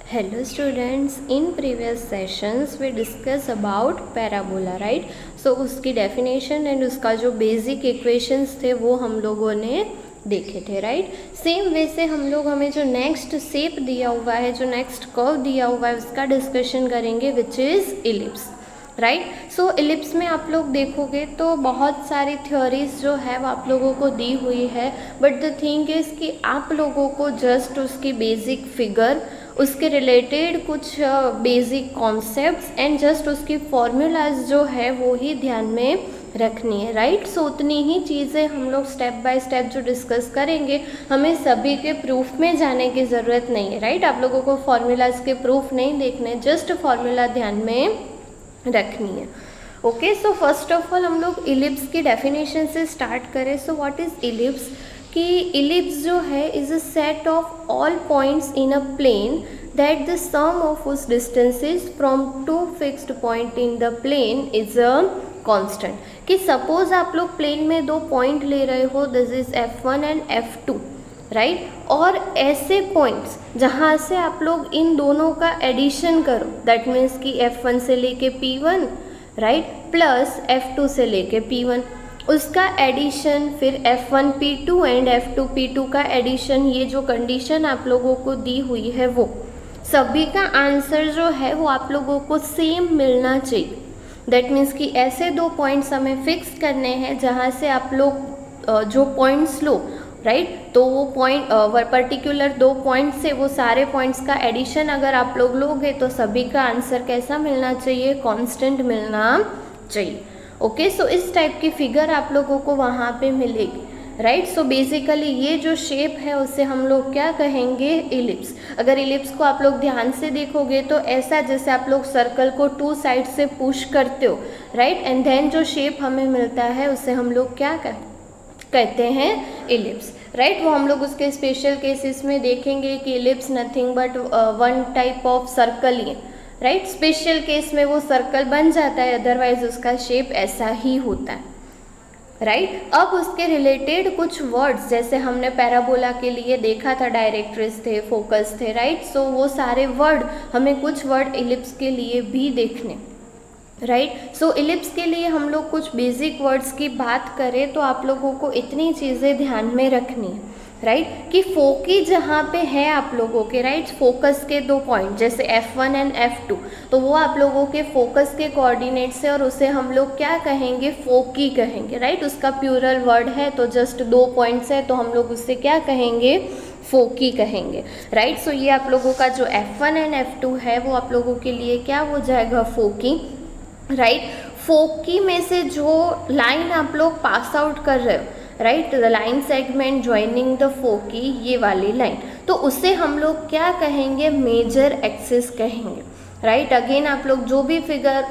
Hello students, in previous sessions we discussed about parabola, right? So उसकी definition and उसका जो basic equations थे वो हम लोगों ने देखे थे, राइट? सेम वे से हम लोग हमें जो नेक्स्ट शेप दिया हुआ है, जो नेक्स्ट कर्व दिया हुआ है उसका डिस्कशन करेंगे, which is ellipse, right? So ellipse में आप लोग देखोगे तो बहुत सारी थ्योरीज जो है वो आप लोगों को दी हुई है, बट द थिंग इज़ कि आप लोगों को जस्ट उसकी बेसिक फिगर, उसके रिलेटेड कुछ बेसिक कॉन्सेप्ट्स एंड जस्ट उसकी फॉर्मूलाज जो है वो ही ध्यान में रखनी है, राइट? सो उतनी ही चीज़ें हम लोग स्टेप बाय स्टेप जो डिस्कस करेंगे, हमें सभी के प्रूफ में जाने की ज़रूरत नहीं है, राइट? आप लोगों को फॉर्मूलाज के प्रूफ नहीं देखने, जस्ट फॉर्मूला ध्यान में रखनी है। Okay, so first of all हम लोग इलिप्स की डेफिनेशन से स्टार्ट करें। So what is ellipse? कि इलिप्स जो है is a set of all points in a plane that the sum of उस distances from two fixed point in the plane is a constant. कि सपोज आप लोग प्लेन में दो पॉइंट ले रहे हो, this is F1 and F2, right? और ऐसे पॉइंट्स जहाँ से आप लोग इन दोनों का एडिशन करो, दैट मीन्स कि F1 से लेके P1, राइट, प्लस F2 से लेके P1, उसका एडिशन, फिर F1 P2 and F2 P2 का एडिशन, ये जो कंडीशन आप लोगों को दी हुई है वो सभी का आंसर जो है वो आप लोगों को सेम मिलना चाहिए। दैट मीन्स कि ऐसे दो पॉइंट्स हमें फिक्स करने हैं जहाँ से आप लोग जो पॉइंट्स लो, राइट, तो वो पॉइंट पर्टिकुलर दो पॉइंट से वो सारे पॉइंट्स का एडिशन अगर आप लोग लोगे तो सभी का आंसर कैसा मिलना चाहिए? कांस्टेंट मिलना चाहिए। ओके, सो इस टाइप की फिगर आप लोगों को वहाँ पे मिलेगी, राइट? सो बेसिकली ये जो शेप है उसे हम लोग क्या कहेंगे? इलिप्स। अगर इलिप्स को आप लोग ध्यान से देखोगे तो ऐसा जैसे आप लोग सर्कल को टू साइड से पुश करते हो, राइट, एंड देन जो शेप हमें मिलता है उसे हम लोग क्या कहते हैं? Ellipse, right? वो हम लोग उसके स्पेशल केसेस में देखेंगे कि ellipse nothing but one type of circle he, right? Special case में वो सर्कल बन जाता है, अदरवाइज उसका शेप ऐसा ही होता है, राइट? अब उसके रिलेटेड कुछ वर्ड्स, जैसे हमने पैराबोला के लिए देखा था, डायरेक्ट्रिस थे, फोकस थे, राइट? सो वो सारे वर्ड हमें कुछ वर्ड इलिप्स के लिए भी देखने, राइट? सो इलिप्स के लिए हम लोग कुछ बेसिक वर्ड्स की बात करें तो आप लोगों को इतनी चीज़ें ध्यान में रखनी है, राइट? कि फोकी जहाँ पे है आप लोगों के, राइट, फोकस के दो पॉइंट जैसे F1 एंड F2, तो वो आप लोगों के फोकस के कोऑर्डिनेट्स है और उसे हम लोग क्या कहेंगे? फोकी कहेंगे, राइट? उसका प्लूरल वर्ड है तो जस्ट दो पॉइंट्स है तो हम लोग उससे क्या कहेंगे? फोकी कहेंगे, राइट? सो ये आप लोगों का जो F1 एंड F2 है वो आप लोगों के लिए क्या हो जाएगा? फोकी, राइट? फोकी में से जो लाइन आप लोग पास आउट कर रहे हो, right, the line segment joining the foci, ये वाली लाइन, तो उसे हम लोग क्या कहेंगे? मेजर एक्सिस कहेंगे, राइट? अगेन आप लोग जो भी फिगर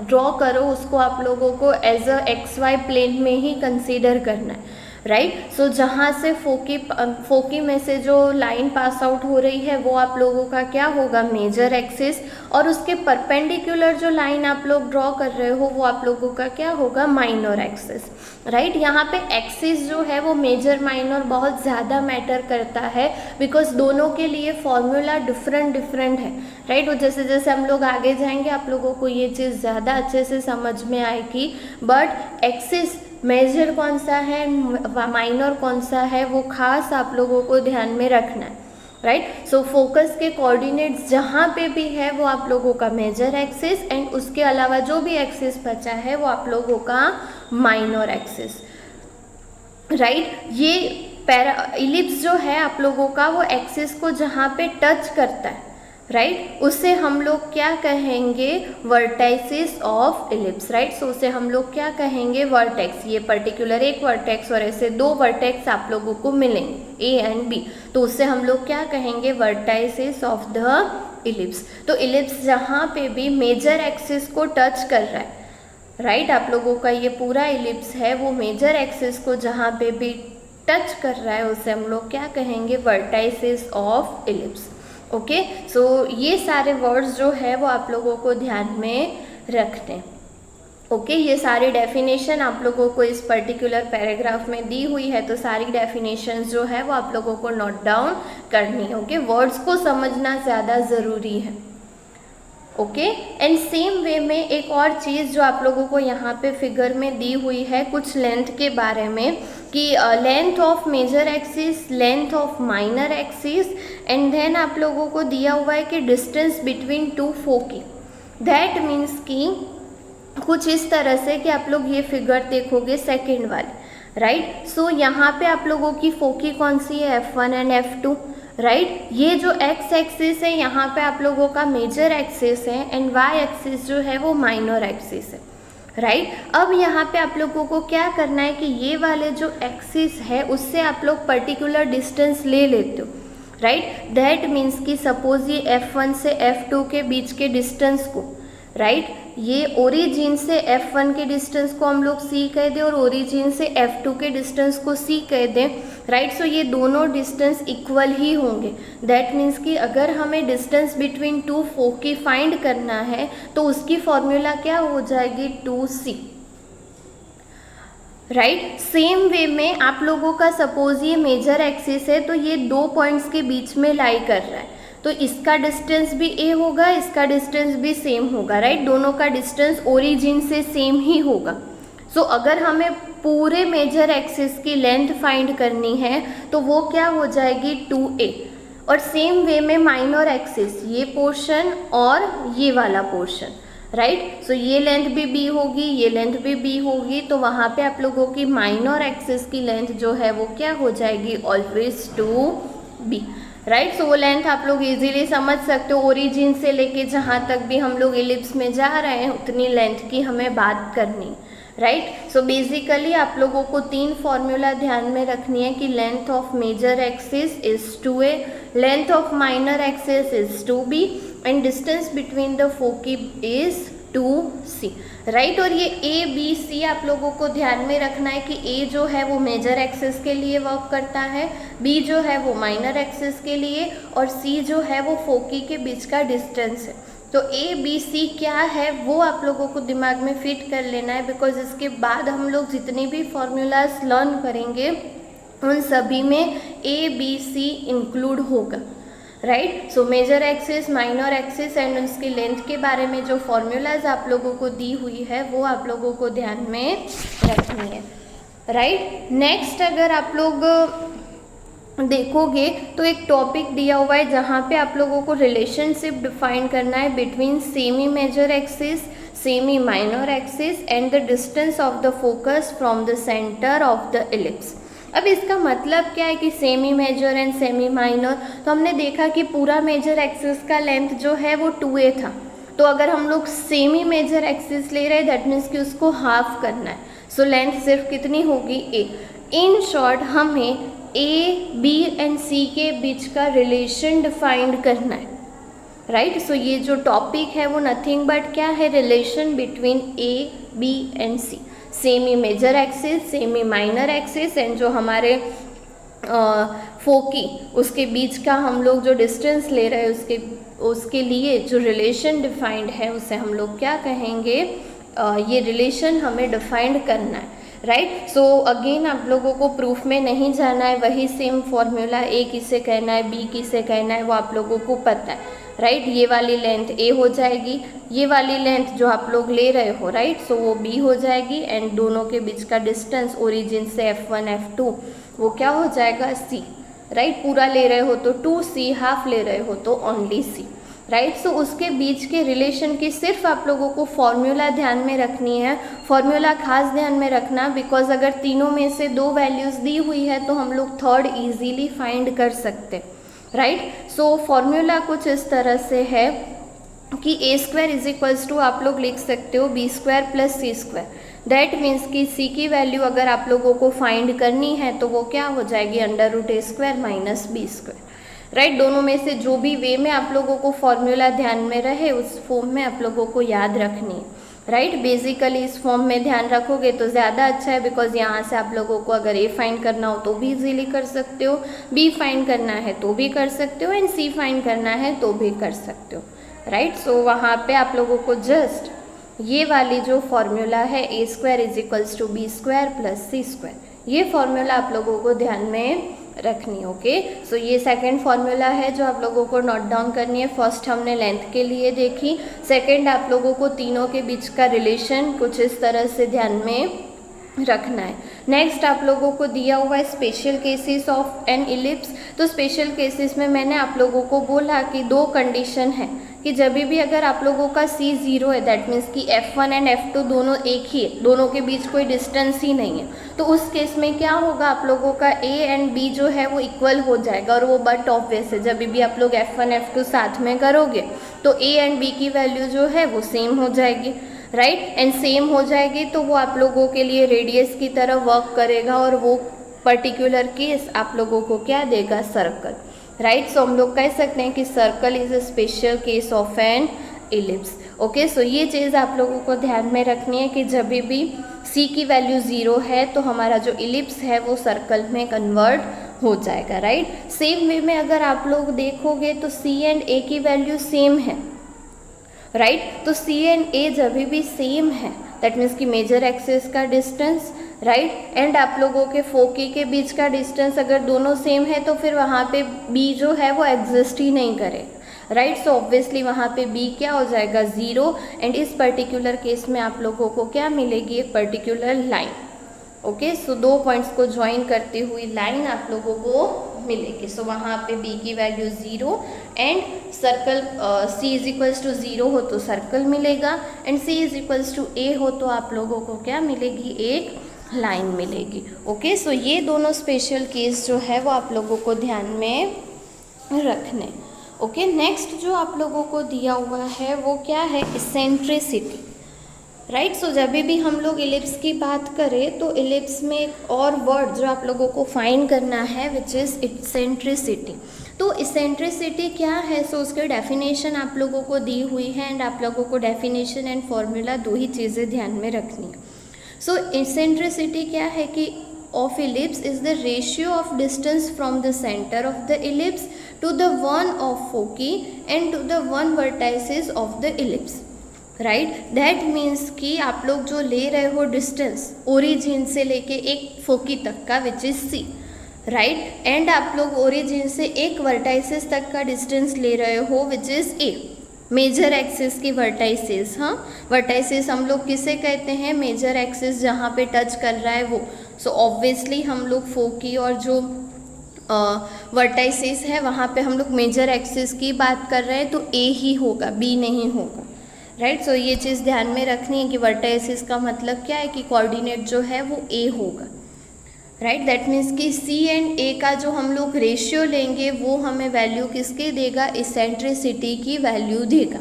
ड्रॉ करो उसको आप लोगों को एज अ XY प्लेन में ही कंसीडर करना है, राइट? सो जहाँ से फोकी में से जो लाइन पास आउट हो रही है वो आप लोगों का क्या होगा? मेजर एक्सिस, और उसके परपेंडिकुलर जो लाइन आप लोग ड्रॉ कर रहे हो वो आप लोगों का क्या होगा? Minor axis, right? यहाँ पे एक्सिस जो है वो मेजर माइनर बहुत ज़्यादा मैटर करता है, बिकॉज दोनों के लिए फॉर्मूला डिफरेंट है, राइट? जैसे जैसे हम लोग आगे जाएंगे आप लोगों को ये चीज़ ज़्यादा अच्छे से समझ में आएगी, बट एक्सिस मेजर कौन सा है, माइनर कौन सा है, वो खास आप लोगों को ध्यान में रखना है, राइट? सो फोकस के कोऑर्डिनेट्स जहाँ पे भी है वो आप लोगों का मेजर एक्सिस, एंड उसके अलावा जो भी एक्सिस बचा है वो आप लोगों का माइनर एक्सिस, राइट? ये इलिप्स जो है आप लोगों का वो एक्सिस को जहाँ पे टच करता है, राइट, उसे हम लोग क्या कहेंगे? Vertexes of ellipse, right? So उसे हम लोग क्या कहेंगे? वर्टेक्स। ये पर्टिकुलर एक वर्टेक्स और ऐसे दो वर्टेक्स आप लोगों को मिलेंगे A एंड B, तो उसे हम लोग क्या कहेंगे? Vertexes of the ellipse. तो इलिप्स जहाँ पे भी मेजर एक्सिस को टच कर रहा है, राइट, आप लोगों का ये पूरा इलिप्स है वो मेजर एक्सिस को जहाँ पे भी टच कर रहा है उसे हम लोग क्या कहेंगे? Vertexes of ellipse. Okay, so ये सारे वर्ड्स जो है वो आप लोगों को ध्यान में रखने, ओके ये सारी डेफिनेशन आप लोगों को इस पर्टिकुलर पैराग्राफ में दी हुई है, तो सारी डेफिनेशंस जो है वो आप लोगों को नोट डाउन करनी है। ओके वर्ड्स को समझना ज़्यादा ज़रूरी है। ओके एंड सेम वे में एक और चीज़ जो आप लोगों को यहाँ पे फिगर में दी हुई है कुछ लेंथ के बारे में, कि length of major axis, length of minor axis, and then आप लोगों को दिया हुआ है कि distance between two foci. That means कि कुछ इस तरह से कि आप लोग ये फिगर देखोगे सेकेंड वाली, राइट। सो यहाँ पे आप लोगों की फोकी कौन सी है, F1 एंड F2, राइट। ये जो एक्स एक्सिस है यहाँ पे आप लोगों का मेजर एक्सिस है एंड वाई एक्सिस जो है वो माइनर एक्सिस है, राइट। अब यहाँ पे आप लोगों को क्या करना है कि ये वाले जो एक्सिस है उससे आप लोग पर्टिकुलर डिस्टेंस ले लेते हो, राइट। दैट मीन्स कि सपोज ये F1 से F2 के बीच के डिस्टेंस को, राइट, ये ओरिजिन से F1 के डिस्टेंस को हम लोग C कह दें और ओरिजिन से F2 के डिस्टेंस को C कह दें, राइट। सो ये दोनों डिस्टेंस इक्वल ही होंगे। दैट मीन्स कि अगर हमें डिस्टेंस बिटवीन टू फोकी फाइंड करना है तो उसकी फॉर्मूला क्या हो जाएगी, 2C, राइट। सेम वे में आप लोगों का सपोज ये मेजर एक्सिस है तो ये दो पॉइंट्स के बीच में लाई कर रहा है, तो इसका डिस्टेंस भी A होगा, इसका डिस्टेंस भी सेम होगा, राइट। दोनों का डिस्टेंस ओरिजिन से सेम ही होगा। सो अगर हमें पूरे मेजर एक्सिस की लेंथ फाइंड करनी है तो वो क्या हो जाएगी, 2A। और सेम वे में माइनर एक्सिस, ये पोर्शन और ये वाला पोर्शन, राइट। सो ये लेंथ भी B होगी, ये लेंथ भी B होगी, तो वहाँ पे आप लोगों की माइनर एक्सिस की लेंथ जो है वो क्या हो जाएगी, ऑलवेज 2B, राइट। सो वो लेंथ आप लोग इजीली समझ सकते हो, ओरिजिन से लेके जहाँ तक भी हम लोग एलिप्स में जा रहे हैं उतनी लेंथ की हमें बात करनी, राइट। सो बेसिकली आप लोगों को तीन फॉर्मूला ध्यान में रखनी है कि length of major axis is 2A, length of minor axis is 2B and distance between the foci is 2C, right. और ये A B C आप लोगों को ध्यान में रखना है कि A जो है वो मेजर एक्सिस के लिए वर्क करता है, B जो है वो माइनर एक्सिस के लिए, और C जो है वो फोकी के बीच का डिस्टेंस है। तो A B C क्या है वो आप लोगों को दिमाग में फिट कर लेना है, बिकॉज इसके बाद हम लोग जितनी भी फॉर्मूलाज लर्न करेंगे उन सभी में A B C इंक्लूड होगा, right. So major axis, minor axis and उसकी लेंथ के बारे में जो फॉर्मूलाज आप लोगों को दी हुई है वो आप लोगों को ध्यान में रखनी है, राइट। नेक्स्ट अगर आप लोग देखोगे तो एक टॉपिक दिया हुआ है जहाँ पे आप लोगों को रिलेशनशिप डिफाइन करना है between semi major axis, semi minor axis and the distance of the focus from the centre of the ellipse. अब इसका मतलब क्या है कि semi major and semi minor, तो हमने देखा कि पूरा मेजर एक्सिस का लेंथ जो है वो 2A था, तो अगर हम लोग सेमी मेजर एक्सिस ले रहे हैं दैट मीन्स कि उसको हाफ करना है, सो लेंथ सिर्फ कितनी होगी, A। इन शॉर्ट हमें A B एंड C के बीच का रिलेशन डिफाइंड करना है, राइट। सो ये जो टॉपिक है वो नथिंग बट क्या है, relation between A B and C, semi major axis, semi minor axis and जो हमारे फोकी उसके बीच का हम लोग जो डिस्टेंस ले रहे हैं उसके लिए जो रिलेशन डिफाइंड है उसे हम लोग क्या कहेंगे, ये रिलेशन हमें डिफाइंड करना है, राइट। सो अगेन आप लोगों को प्रूफ में नहीं जाना है, वही सेम फॉर्मूला A किसे कहना है, B किसे कहना है वो आप लोगों को पता है, राइट। ये वाली लेंथ A हो जाएगी, ये वाली लेंथ जो आप लोग ले रहे हो, राइट, सो वो B हो जाएगी एंड दोनों के बीच का डिस्टेंस ओरिजिन से F1 F2 वो क्या हो जाएगा, C, राइट। पूरा ले रहे हो तो 2C, हाफ ले रहे हो तो ओनली C, राइट। सो उसके बीच के रिलेशन की सिर्फ आप लोगों को फॉर्मूला ध्यान में रखनी है, फॉर्मूला खास ध्यान में रखना, बिकॉज अगर तीनों में से दो वैल्यूज़ दी हुई है तो हम लोग थर्ड ईजीली फाइंड कर सकते, राइट। सो फॉर्मूला कुछ इस तरह से है कि A² इज इक्वल्स टू आप लोग लिख सकते हो B² plus C², that means कि C की वैल्यू अगर आप लोगों को फाइंड करनी है तो वो क्या हो जाएगी, √A² माइनस B², राइट। दोनों में से जो भी वे में आप लोगों को फॉर्मूला ध्यान में रहे उस फॉर्म में आप लोगों को याद रखनी है, राइट। बेसिकली इस फॉर्म में ध्यान रखोगे तो ज़्यादा अच्छा है, बिकॉज यहाँ से आप लोगों को अगर A फाइंड करना हो तो भी इजीली कर सकते हो, B फाइंड करना है तो भी कर सकते हो एंड C फाइंड करना है तो भी कर सकते हो, राइट। सो वहाँ पे आप लोगों को जस्ट ये वाली जो फॉर्मूला है a square is equals to b square plus c square, ये फॉर्मूला आप लोगों को ध्यान में रखनी है। ओके, सो ये सेकंड फॉर्मूला है जो आप लोगों को नोट डाउन करनी है। फर्स्ट हमने लेंथ के लिए देखी, सेकंड आप लोगों को तीनों के बीच का रिलेशन कुछ इस तरह से ध्यान में रखना है। नेक्स्ट आप लोगों को दिया हुआ है special cases of an ellipse. तो स्पेशल केसेस में मैंने आप लोगों को बोला कि दो कंडीशन है कि जब भी अगर आप लोगों का C 0 है, दैट मीन्स कि F1 एंड F2 दोनों एक ही है, दोनों के बीच कोई डिस्टेंस ही नहीं है, तो उस केस में क्या होगा, आप लोगों का A एंड B जो है वो इक्वल हो जाएगा। और वो बट ऑब्वियस है, जब भी आप लोग F1 F2 साथ में करोगे तो A एंड B की वैल्यू जो है वो सेम हो जाएगी, राइट। एंड सेम हो जाएगी तो वो आप लोगों के लिए रेडियस की तरह वर्क करेगा और वो पर्टिकुलर केस आप लोगों को क्या देगा, सर्कल, राइट। सो हम लोग कह सकते हैं कि circle is a special case of an ellipse. Okay, so ये चीज़ आप लोगों को ध्यान में रखनी है कि जब भी C की वैल्यू 0 है तो हमारा जो इलिप्स है वो सर्कल में कन्वर्ट हो जाएगा, राइट। सेम वे में अगर आप लोग देखोगे तो C एंड A की वैल्यू सेम है, राइट। तो C एंड A जब भी सेम है, दैट मीन्स कि मेजर एक्सिस का डिस्टेंस, राइट, एंड आप लोगों के फोकी के बीच का डिस्टेंस अगर दोनों सेम है तो फिर वहाँ पे B जो है वो एग्जिस्ट ही नहीं करे, राइट। सो ऑब्वियसली वहाँ पे B क्या हो जाएगा, 0। एंड इस पर्टिकुलर केस में आप लोगों को क्या मिलेगी, एक पर्टिकुलर लाइन। ओके, सो दो पॉइंट्स को ज्वाइन करती हुई लाइन आप लोगों को मिलेगी। सो वहाँ पे B की value 0 and circle C is equals to 0 हो तो सर्कल मिलेगा, and C is equals to A हो तो आप लोगों को क्या मिलेगी, एक लाइन मिलेगी। ओके, सो ये दोनों स्पेशल केस जो है वो आप लोगों को ध्यान में रखने। ओके, नेक्स्ट जो आप लोगों को दिया हुआ है वो क्या है, इसेंट्रिसिटी, राइट। सो जब भी हम लोग इलिप्स की बात करें तो इलिप्स में एक और वर्ड जो आप लोगों को फाइंड करना है विच इज़ इसेंट्रिसिटी। तो इसेंट्रिसिटी क्या है, सो उसके डेफिनेशन आप लोगों को दी हुई है एंड आप लोगों को डेफिनेशन एंड फॉर्मूला दो ही चीज़ें ध्यान में रखनी है। सो इसेंट्रिसिटी क्या है कि of ellipse is the ratio of distance from the centre of the ellipse to the one of foci and to the one vertices of the ellipse, right. That means कि आप लोग जो ले रहे हो डिस्टेंस ओरिजिन से लेके एक फोकी तक का which is C, right, and आप लोग ओरिजिन से एक वर्टाइसिस तक का डिस्टेंस ले रहे हो which is A, major axis की वर्टाइसिस। हाँ, वर्टाइसिस हम लोग किसे कहते हैं, मेजर एक्सिस जहाँ पे टच कर रहा है वो। सो ऑब्वियसली हम लोग फोकी और जो वर्टाइसिस है वहाँ पे हम लोग मेजर एक्सिस की बात कर रहे हैं तो A ही होगा, B नहीं होगा, राइट। सो ये चीज़ ध्यान में रखनी है कि वर्टाइसिस का मतलब क्या है कि कोऑर्डिनेट जो है वो A होगा, राइट। दैट मीन्स कि C एंड A का जो हम लोग रेशियो लेंगे वो हमें वैल्यू किसके देगा, इसेंट्रिसिटी की वैल्यू देगा,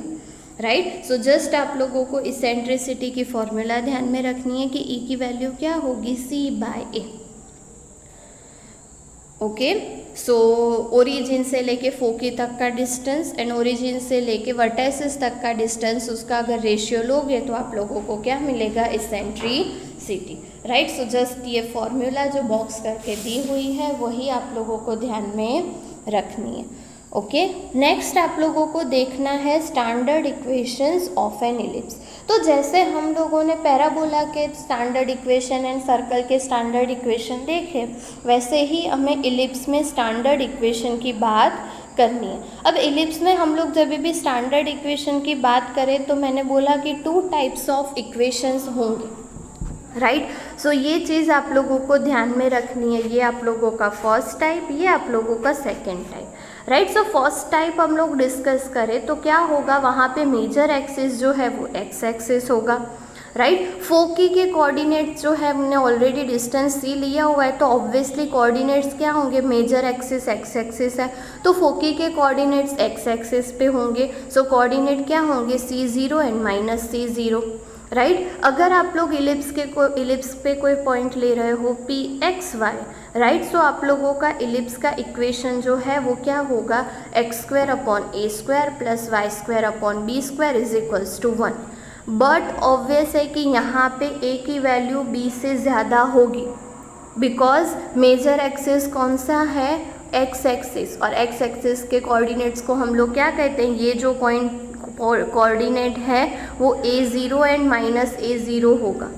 राइट। सो जस्ट आप लोगों को इसेंट्रिसिटी की फॉर्मूला ध्यान में रखनी है कि E की वैल्यू क्या होगी, C/A। ओके, सो ओरिजिन से लेके फोकी तक का डिस्टेंस एंड ओरिजिन से लेके वर्टाइसिस तक का डिस्टेंस, उसका अगर रेशियो लोगे तो आप लोगों को क्या मिलेगा, इसेंट्रिसिटी, राइट। सो जस्ट ये फॉर्मूला जो बॉक्स करके दी हुई है वही आप लोगों को ध्यान में रखनी है। ओके, नेक्स्ट आप लोगों को देखना है standard equations of an ellipse. तो जैसे हम लोगों ने पैराबोला के स्टैंडर्ड इक्वेशन एंड सर्कल के स्टैंडर्ड इक्वेशन देखे, वैसे ही हमें इलिप्स में स्टैंडर्ड इक्वेशन की बात करनी है। अब इलिप्स में हम लोग जब भी स्टैंडर्ड इक्वेशन की बात करें तो मैंने बोला कि 2 टाइप्स ऑफ इक्वेशंस होंगे, राइट। सो ये चीज़ आप लोगों को ध्यान में रखनी है, ये आप लोगों का फर्स्ट टाइप, ये आप लोगों का second type, right. So first type हम लोग डिस्कस करें तो क्या होगा, वहाँ पे मेजर एक्सिस जो है वो एक्स एक्सिस होगा, राइट। फोकी के कोऑर्डिनेट्स जो है हमने ऑलरेडी डिस्टेंस C लिया हुआ है तो ऑब्वियसली कोऑर्डिनेट्स क्या होंगे, मेजर एक्सिस एक्स एक्सिस है तो फोकी के कोऑर्डिनेट्स एक्स एक्सिस पे होंगे। सो कोऑर्डिनेट क्या होंगे, C0 एंड -C0, राइट। अगर आप लोग इलिप्स पे कोई पॉइंट ले रहे हो PXY, राइट, सो आप लोगों का इलिप्स का इक्वेशन जो है वो क्या होगा, x² + a² + b² is equals to 1। But obvious है कि यहाँ पे A की वैल्यू B से ज़्यादा होगी बिकॉज मेजर एक्सिस कौन सा है, एक्स एक्सिस, और एक्स एक्सिस के कोऑर्डिनेट्स को हम लोग क्या कहते हैं, ये जो पॉइंट कोऑर्डिनेट है वो a0 एंड -a0 होगा,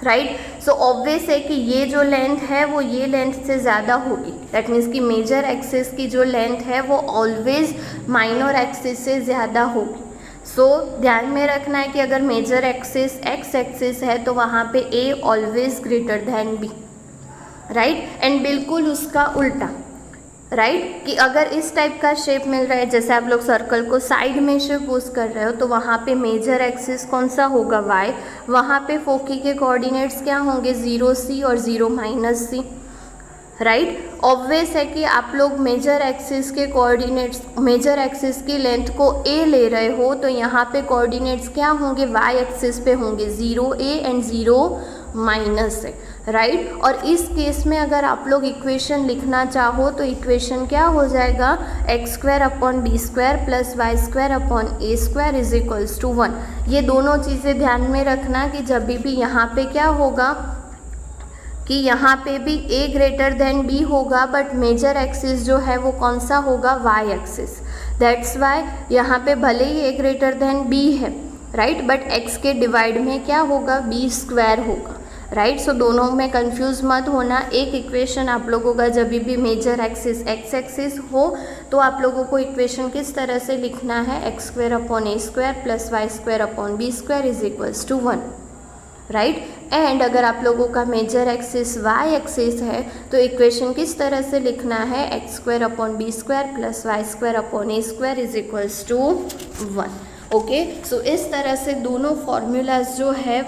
राइट। सो ऑब्वियस है कि ये जो लेंथ है वो ये लेंथ से ज़्यादा होगी। दैट मीन्स कि मेजर एक्सिस की जो लेंथ है वो ऑलवेज माइनर एक्सिस से ज़्यादा होगी। सो ध्यान में रखना है कि अगर मेजर एक्सिस एक्स एक्सिस है तो वहाँ पे a always greater than b, right. And बिल्कुल उसका उल्टा, राइट, कि अगर इस टाइप का शेप मिल रहा है, जैसे आप लोग सर्कल को साइड में से पुश कर रहे हो, तो वहाँ पे मेजर एक्सिस कौन सा होगा, y। वहाँ पे फोकी के कोऑर्डिनेट्स क्या होंगे, 0c और 0 - c, राइट। ऑब्वियस है कि आप लोग मेजर एक्सिस के कोऑर्डिनेट्स, मेजर एक्सिस की लेंथ को a ले रहे हो, तो यहाँ पे कोऑर्डिनेट्स क्या होंगे, y एक्सिस पे होंगे, 0a एंड 0 - a, राइट। और इस केस में अगर आप लोग इक्वेशन लिखना चाहो तो इक्वेशन क्या हो जाएगा, x² + b² + y² = 1। ये दोनों चीज़ें ध्यान में रखना कि जब भी यहाँ पे क्या होगा कि यहाँ पे भी a ग्रेटर देन b होगा, बट मेजर एक्सिस जो है वो कौन सा होगा, y एक्सिस। दैट्स वाई यहाँ पे भले ही a ग्रेटर देन b है, राइट, बट x के डिवाइड में क्या होगा, b² होगा, राइट। सो दोनों में कंफ्यूज मत होना। एक इक्वेशन आप लोगों का जब भी मेजर एक्सिस एक्स एक्सिस हो तो आप लोगों को इक्वेशन किस तरह से लिखना है, x² / a² + y² / b² = 1, right. And अगर आप लोगों का मेजर एक्सिस y एक्सिस है तो इक्वेशन किस तरह से लिखना है, x² / b² + y² / a² = 1। Okay, सो इस तरह से दोनों फॉर्मूलाज जो है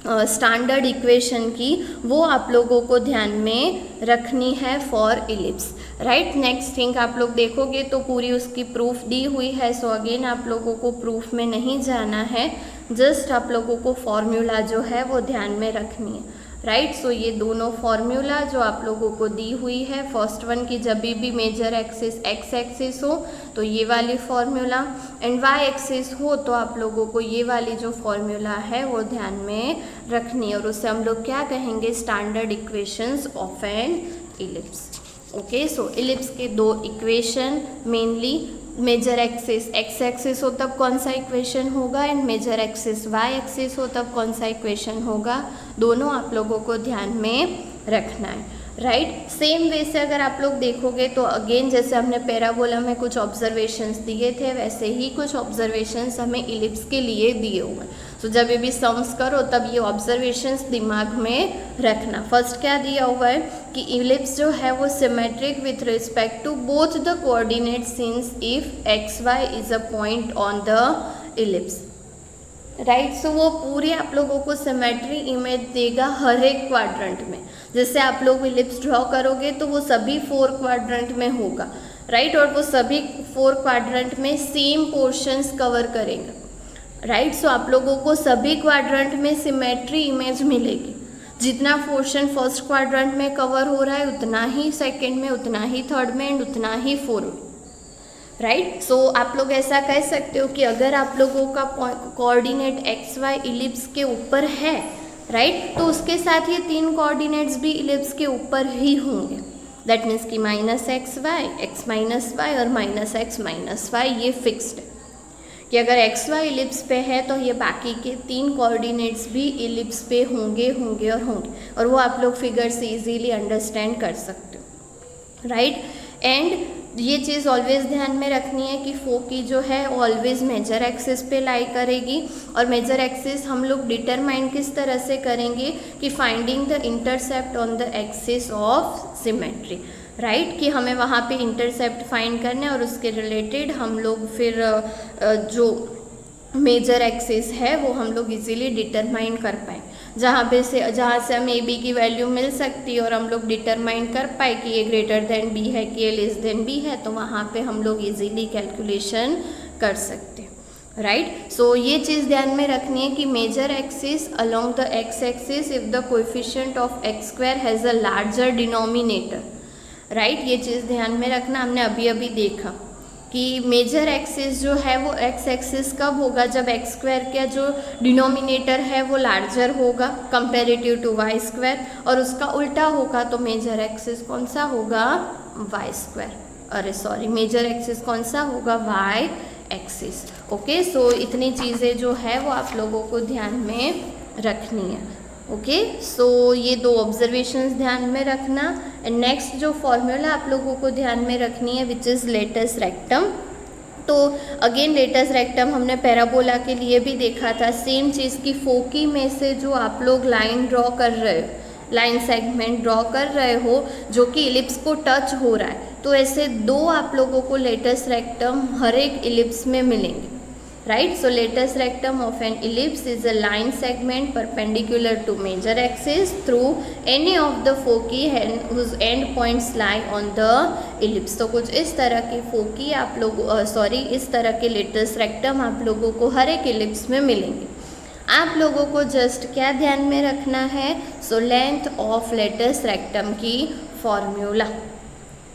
स्टैंडर्ड इक्वेशन की वो आप लोगों को ध्यान में रखनी है for ellipse, right. Next thing आप लोग देखोगे तो पूरी उसकी प्रूफ दी हुई है। सो अगेन आप लोगों को प्रूफ में नहीं जाना है, जस्ट आप लोगों को फॉर्मूला जो है वो ध्यान में रखनी है, राइट। सो ये दोनों फॉर्मूला जो आप लोगों को दी हुई है, फर्स्ट वन की जब भी मेजर एक्सिस एक्स एक्सिस हो तो ये वाली फॉर्मूला, एंड वाई एक्सिस हो तो आप लोगों को ये वाली जो फॉर्मूला है वो ध्यान में रखनी है, और उससे हम लोग क्या कहेंगे, standard equations of an ellipse. Okay, so ellipse के दो equation mainly, major axis X axis हो तब कौन सा इक्वेशन होगा, and major axis Y axis हो तब कौन सा इक्वेशन होगा, दोनों आप लोगों को ध्यान में रखना है, राइट। सेम वे से अगर आप लोग देखोगे तो अगेन जैसे हमने पैराबोला में कुछ ऑब्जर्वेशंस दिए थे, वैसे ही कुछ ऑब्जर्वेशंस हमें इलिप्स के लिए दिए हुए हैं। सो जब भी सम्स करो तब ये ऑब्जर्वेशंस दिमाग में रखना। फर्स्ट क्या दिया हुआ है कि इलिप्स जो है वो symmetric with respect to both the coordinate since if x y is a point on the ellipse, right. So वो पूरी आप लोगों को सिमेट्री इमेज देगा हर एक क्वाड्रेंट में। जैसे आप लोग इलिप्स ड्रॉ करोगे तो वो सभी 4 क्वाड्रेंट में होगा, राइट, और वो सभी 4 क्वाड्रेंट में सेम पोर्शंस कवर करेंगे, राइट। सो आप लोगों को सभी क्वाड्रेंट में सिमेट्री इमेज मिलेगी। जितना पोर्शन फर्स्ट क्वाड्रेंट में कवर हो रहा है उतना ही सेकंड में, उतना ही थर्ड में, एंड उतना ही फोर्थ में, राइट। सो आप लोग ऐसा कह सकते हो कि अगर आप लोगों का कोऑर्डिनेट एक्स वाई इलिप्स के ऊपर है, राइट, तो उसके साथ ये 3 कोऑर्डिनेट्स भी इलिप्स के ऊपर ही होंगे। दैट मीन्स कि -xy, x - y और -x - y ये फिक्स्ड है कि अगर एक्स वाई इलिप्स पे है तो ये बाकी के 3 कोऑर्डिनेट्स भी इलिप्स पे होंगे और वो आप लोग फिगर से इजीली अंडरस्टैंड कर सकते हो, राइट। एंड ये चीज़ ऑलवेज ध्यान में रखनी है कि फोकी जो है ऑलवेज मेजर एक्सिस पे लाई करेगी, और मेजर एक्सिस हम लोग डिटरमाइन किस तरह से करेंगे कि finding the intercept on the axis of symmetry, right, कि हमें वहाँ पे इंटरसेप्ट फाइंड करना है और उसके रिलेटेड हम लोग फिर जो मेजर एक्सिस है वो हम लोग इजीली डिटरमाइन कर पाए, जहाँ से हमें AB की वैल्यू मिल सकती है और हम लोग डिटरमाइन कर पाए कि A ग्रेटर देन B है कि A लेस देन B है, तो वहाँ पे हम लोग इजीली कैलकुलेशन कर सकते हैं, राइट। सो ये चीज़ ध्यान में रखनी है कि major axis along the X axis if the coefficient of x² has a larger denominator, right, ये चीज़ ध्यान में रखना। हमने अभी देखा कि मेजर एक्सिस जो है वो एक्स एक्सिस कब होगा, जब x² का जो डिनोमिनेटर है वो लार्जर होगा कंपेरेटिव टू y², और उसका उल्टा होगा तो मेजर एक्सिस कौन सा होगा, y², मेजर एक्सिस कौन सा होगा, y एक्सिस। ओके, सो इतनी चीज़ें जो है वो आप लोगों को ध्यान में रखनी है। ओके, सो ये 2 ऑब्जर्वेशंस ध्यान में रखना। एंड नेक्स्ट जो फॉर्मूला आप लोगों को ध्यान में रखनी है विच इज़ लेटस रेक्टम। तो अगेन लेटस रेक्टम हमने पैराबोला के लिए भी देखा था, सेम चीज़ की फोकी में से जो आप लोग लाइन ड्रॉ कर रहे हो, लाइन सेगमेंट ड्रॉ कर रहे हो जो कि इलिप्स को टच हो रहा है, तो ऐसे 2 आप लोगों को लेटस रेक्टम हर एक इलिप्स में मिलेंगे, right. So latus rectum of an ellipse is a line segment perpendicular to major axis through any of the foci whose end points lie on the ellipse. तो कुछ इस तरह की फोकी आप लोग इस तरह के लेटस रेक्टम आप लोगों को हर एक इलिप्स में मिलेंगे। आप लोगों को जस्ट क्या ध्यान में रखना है, so length of latus rectum की फॉर्मूला,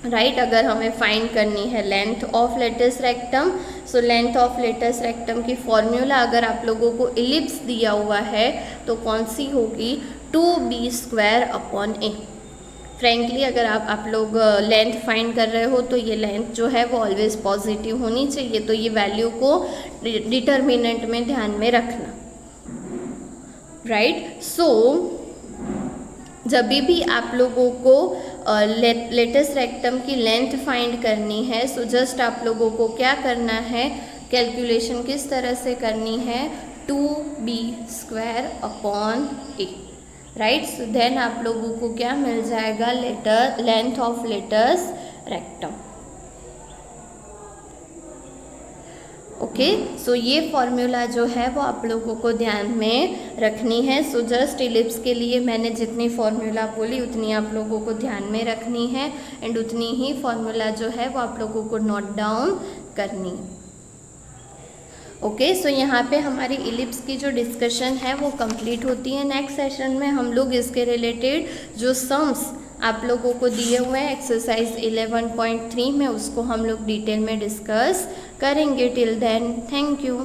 राइट। अगर हमें फाइंड करनी है length of latus rectum, so length of latus rectum की फॉर्मूला अगर आप लोगों को इलिप्स दिया हुआ है तो कौन सी होगी, 2b² a। फ्रेंकली अगर आप लोग लेंथ फाइंड कर रहे हो तो ये लेंथ जो है वो ऑलवेज पॉजिटिव होनी चाहिए, तो ये वैल्यू को डिटर्मिनेंट में ध्यान में रखना, राइट। सो जब भी आप लोगों को लेटस रेक्टम की लेंथ फाइंड करनी है, सो जस्ट आप लोगों को क्या करना है, कैलकुलेशन किस तरह से करनी है, 2b² a, right. So then आप लोगों को क्या मिल जाएगा, length of latus rectum. Okay, so ये फॉर्मूला जो है वो आप लोगों को ध्यान में रखनी है। सो जस्ट इलिप्स के लिए मैंने जितनी फॉर्मूला बोली उतनी आप लोगों को ध्यान में रखनी है एंड उतनी ही फॉर्मूला जो है वो आप लोगों को नोट डाउन करनी है। ओके, सो यहाँ पे हमारी इलिप्स की जो डिस्कशन है वो कंप्लीट होती है। नेक्स्ट सेशन में हम लोग इसके रिलेटेड जो सम्स आप लोगों को दिए हुए हैं एक्सरसाइज 11.3 में, उसको हम लोग डिटेल में डिस्कस करेंगे। Till then thank you.